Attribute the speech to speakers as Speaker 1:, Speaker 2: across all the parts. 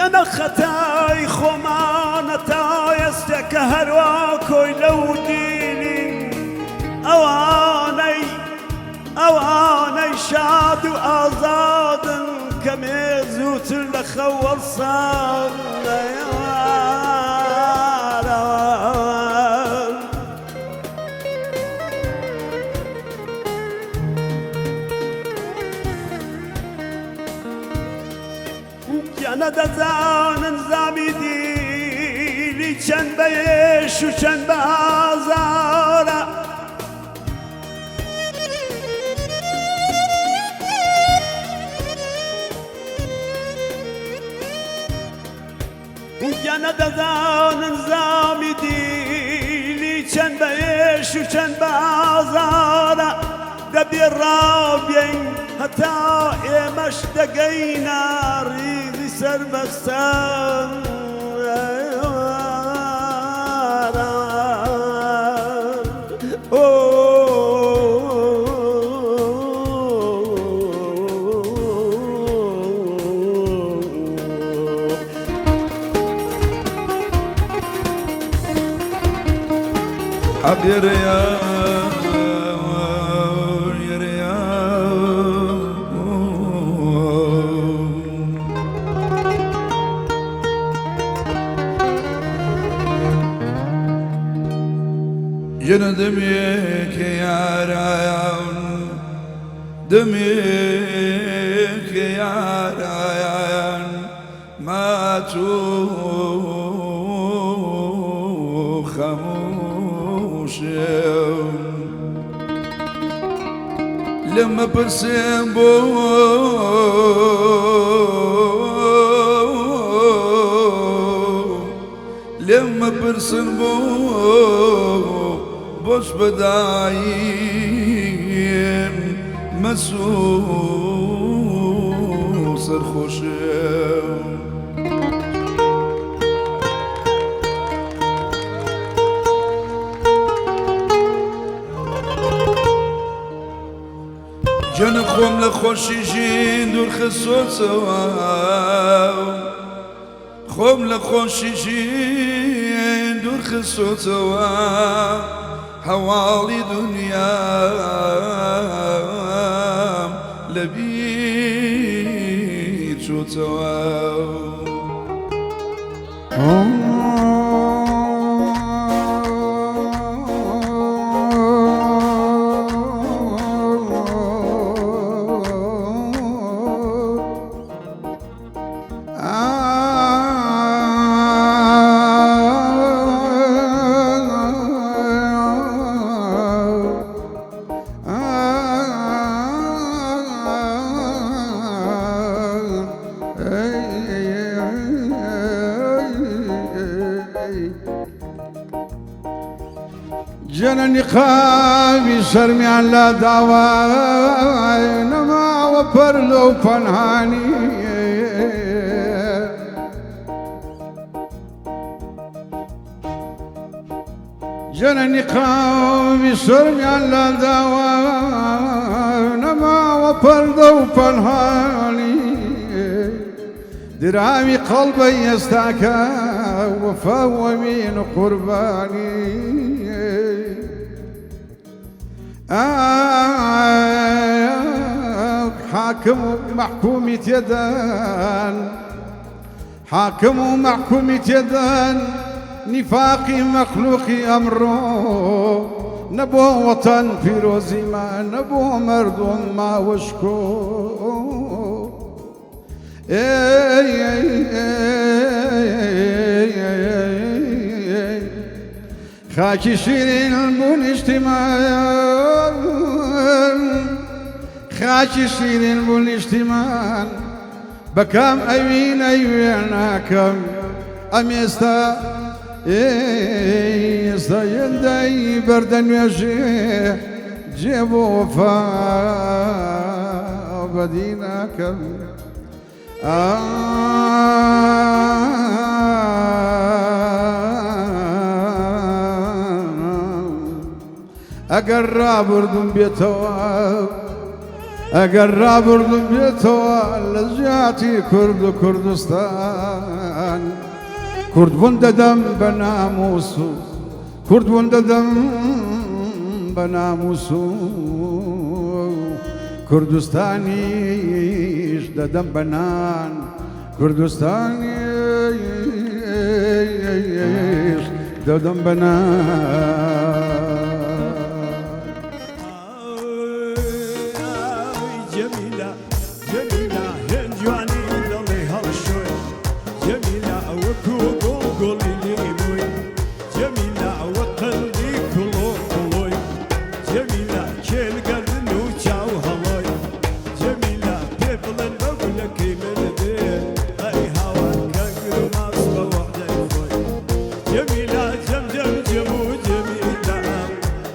Speaker 1: جنا ختاي خمانتا يستك هرواكوي لو ديني اواني شاد وازاد كميزوت لخول صار جانا دزان نظامی دیلی چند بیش و چند بازارا جانا دزان نظامی دیلی چند بیش و چند بازارا دبی رابین حتا ایمش دقینا ریزی سر بستان
Speaker 2: عبير يا جن دميك يا رايان دميك يا رايان ما تو خموش لما برسم بو لما برسم بو بوش بدايم مسو سرخوشم جن خوم لخوشی جین دور خسوت سوا خوم لخوشی جین دور خسوت سوا حوالي دنيا لبيت شو تواو
Speaker 3: جنني خابي سرمي على دعوى نما وبرلو فنهاني جنني خابي سرمي على دعوى نما وبرلو فنهاني درامي قلبي يستعكى وفهو من قرباني حاكم محكومة يدان حاكم محكومة يدان نفاقي مخلوقي أمره نبو وطن فيروزي ما نبو مردم ما وشكو خاكي شيرين البون اجتماع خاكي شيرين البون اجتماع بكام أيوين أيويناكم أم يستا يستا يلدي بردن يجي جيبوا وفا بديناكم أقرب بردن بيتوا أقرب أردن بيتوال لزياتي كرد كردستان كرد بنددم بناموسو كرد بنددم بناموسو كردستانيش ددم بنان كردستانيش ددم بنان
Speaker 1: جميلة جميلة هن جواني ضلي هالشوي جميلة وكو قولي لي موي جميلة وقلبي كلو كلوي جميلة كل قرن وشاو هلاي جميلة بيبلن بقولك مردي اي هوا كنقر ماسبة وحدة خوي جميلة جم جم جمو جميلة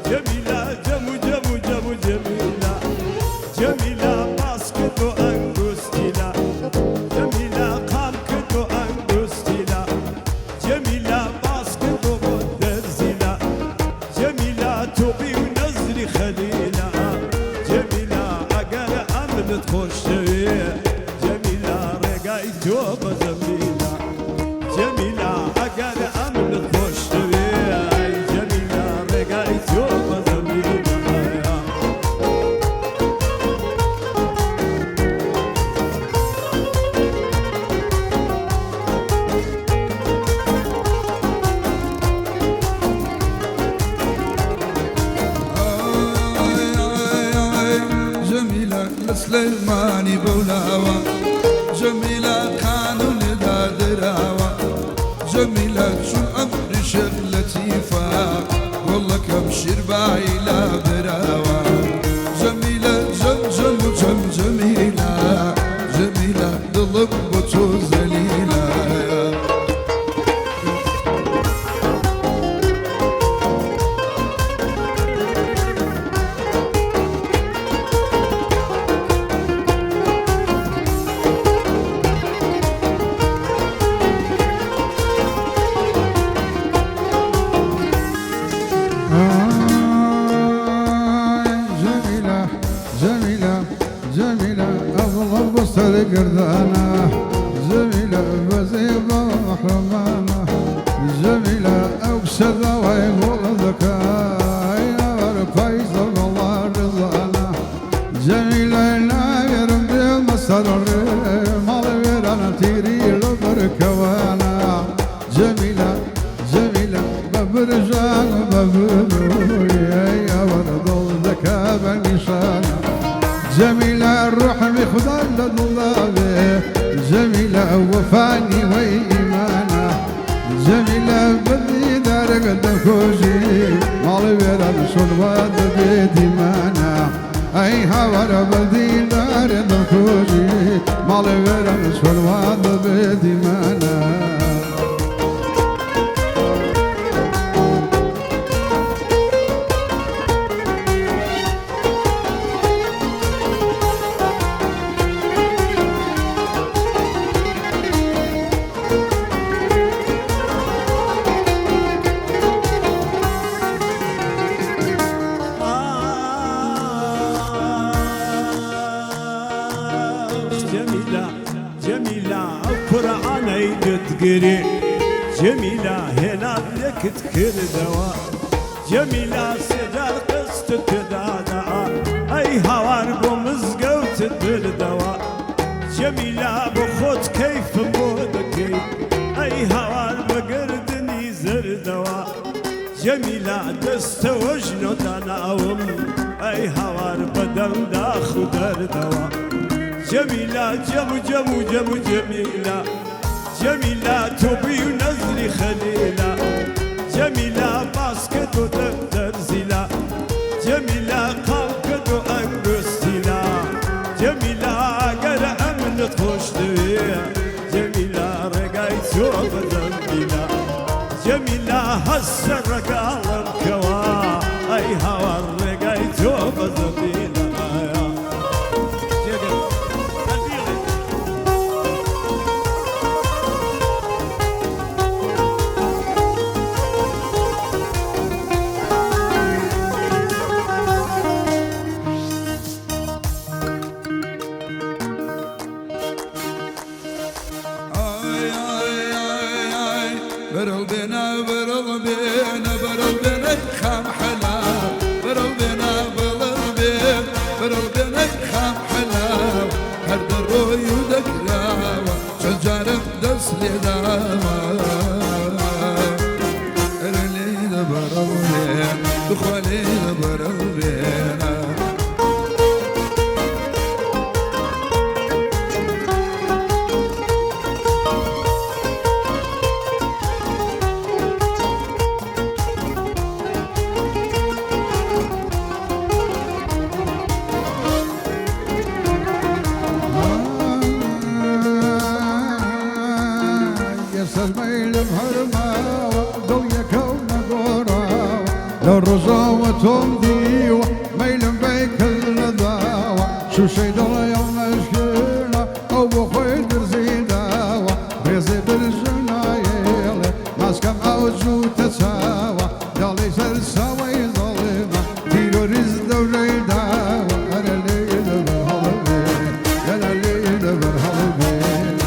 Speaker 1: جميلة جمو جمو جمو جميلة جميلة باسكتو أنغوستيلا جميلة قامكتو أنغوستيلا جميلة باسكتو بدرزيلا جميلة توبي ونزري خليلا جميلة أقل أمن تخش جميلة رقاي توبة جميلة جميلة أقل أمن تخش جميلة رقاي توبة جميلة
Speaker 2: جميلة لسليماني بولاوة جميلة قانون دادراوة جميلة شو أمر شيخ لطيفة والله كم شرباعي لا براوة جميلة جم جم جم جميلة جميلة ضلب وتوزليلة
Speaker 3: جميلة جميلة جميلة أغلب بصر قردانة جميلة بزيبة محرمانة جميلة أقصد ويقول ذكاء يا فايزة والله رضانا جميلة ناير بمصر مال ويرانا تيري لبركوانا جميلة جميلة ببرجان ببرويا يا ورد الذكاء بنشانة جميلة الروح بخدا لله جميلة وفاني وإيمانة جميلة بدي دار قد خوشي مال بيرا بشربات بديمانة أي هوا بدي دار قد خوشي مال بيرا بشربات بديمانة
Speaker 1: جميلة جميلة القرآن يتقري جميلة هنا لك تكر دواء جميلة سدار قصة تدادا أي هوار بمزقة وتدر دواء جميلة بخوت كيف بودكي أي هوار بقردني زر دواء جميلة دست وجنو تناوم أي هوار بدن داخل در دواء جميلة جمو جمو جمو جميلة جميلة توبي ونزلي خليلة جميلة باسكت وتقدر زيلة جميلة قاوكت وأنقستيلة جميلة قرأ من تخش جميلة رقايت وبدليلة جميلة هسر قالم كوا أي هوا رقايت وبدليلة
Speaker 3: الميل بهرماوة ضوية كون قراوة لو الرزاوة تمديوة ميل بيك النضاوة شو شي ضايع مشكلة أو بخير برزيداوة رزي بالجنايل ماسكم أو جو تساوى دالي سلساوي ظلمة ديرو رزد وريداوة أنا ليل برهالبين أنا ليل برهالبين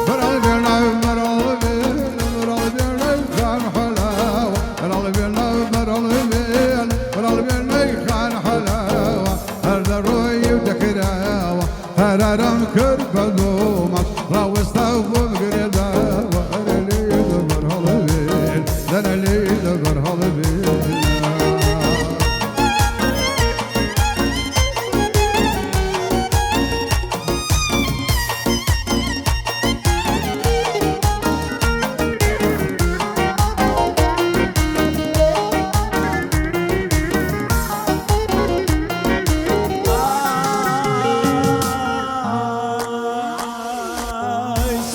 Speaker 3: برهالبين برهالبين برهالبين كان حلاوة برهالبين برهالبين برهالبين كان حلاوة هذا روي ودكراوة هرارم كربلومة راوستاوم قرداوة أنا ليل برهالبين أنا ليل برهالبين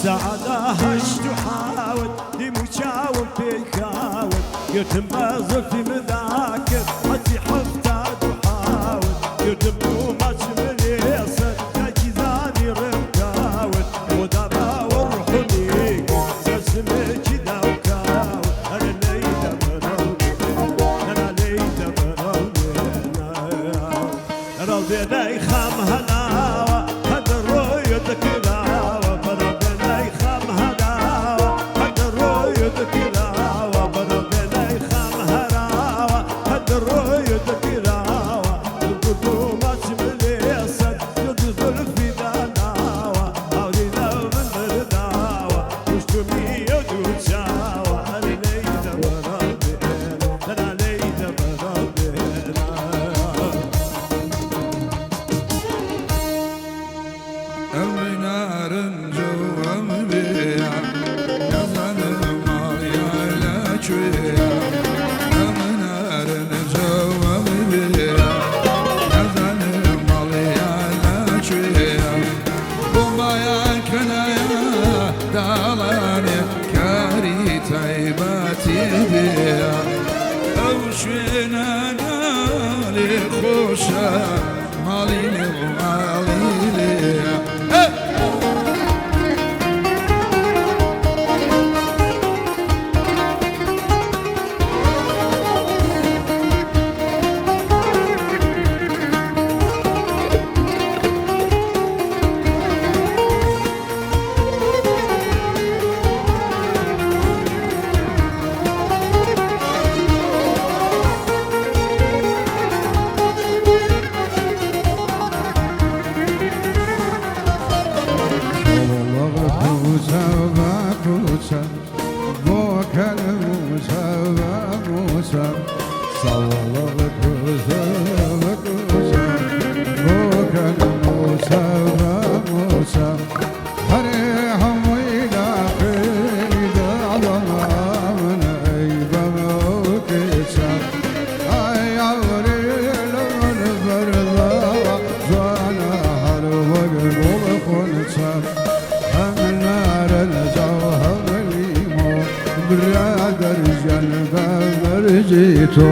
Speaker 1: سعادة هشت وحاول دي مشاور بيكاول يتم بازل في مذاكر حتي حفتاد وحاول يتم ماتش من ياسر تاكيزاني رمكاول ودابا والرحوليك سلسمي كدا وكاول انا ليلة برولين انا ليلة برولين رولين خام هلاوة هذا الرؤية ذكراوة برولين خام هلاوة هذا الرؤية ذكراوة برولين خام هلاوة هذا الرؤية ذكراوة القدومات من اليسد يدخل في دناوة أولينا من الرداوة وشتمي يدوشاوة أنا ليلة برولين أنا ليلة برولين
Speaker 2: أمنا رنجو أمبيع يزن ماليا لا شويا أمنا رنجو أمبيع يزن ماليا لا شويا بومبايا كنايا دالاني كاري تايباتي بيا أوشينا نالي خوشا ماليني وماليني
Speaker 3: برادر جنب برجيتو